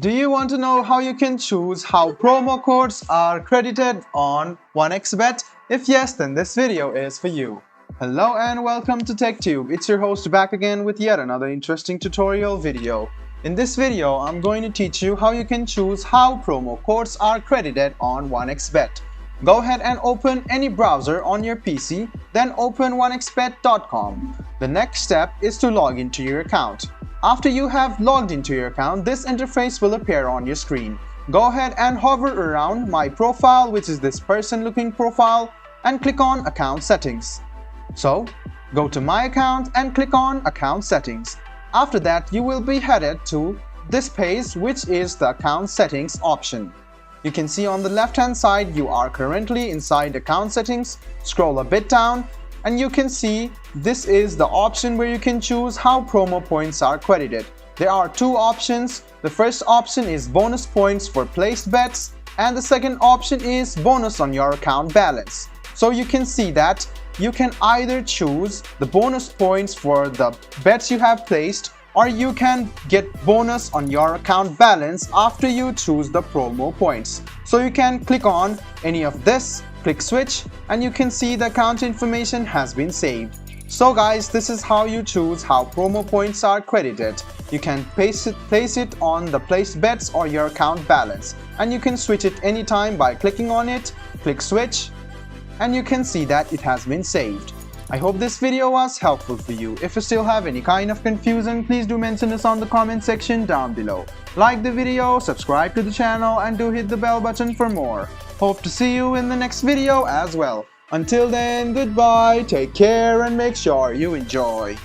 Do you want to know how you can choose how promo codes are credited on 1xBet? If yes, then this video is for you. Hello and welcome to TechTube. It's your host back again with yet another interesting tutorial video. In this video, I'm going to teach you how you can choose how promo codes are credited on 1xBet. Go ahead and open any browser on your PC, then open 1xbet.com. The next step is to log into your account. After you have logged into your account, this interface will appear on your screen. Go ahead and hover around My Profile, which is this person-looking profile, and click on Account Settings. So, go to My Account and click on Account Settings. After that, you will be headed to this page, which is the Account Settings option. You can see on the left-hand side, you are currently inside Account Settings. Scroll a bit down, and you can see this is the option where you can choose how promo points are credited. There are two options. The first option is bonus points for placed bets, and the second option is bonus on your account balance. So you can see that you can either choose the bonus points for the bets you have placed, or you can get bonus on your account balance after you choose the promo points. So you can click on any of this, click switch, and you can see the account information has been saved. So guys, this is how you choose how promo points are credited. You can place it on the placed bets or your account balance, and you can switch it anytime by clicking on it, click switch, and you can see that it has been saved. I hope this video was helpful for you. If you still have any kind of confusion, please do mention us on the comment section down below. Like the video, subscribe to the channel, and do hit the bell button for more. Hope to see you in the next video as well. Until then, goodbye, take care, and make sure you enjoy.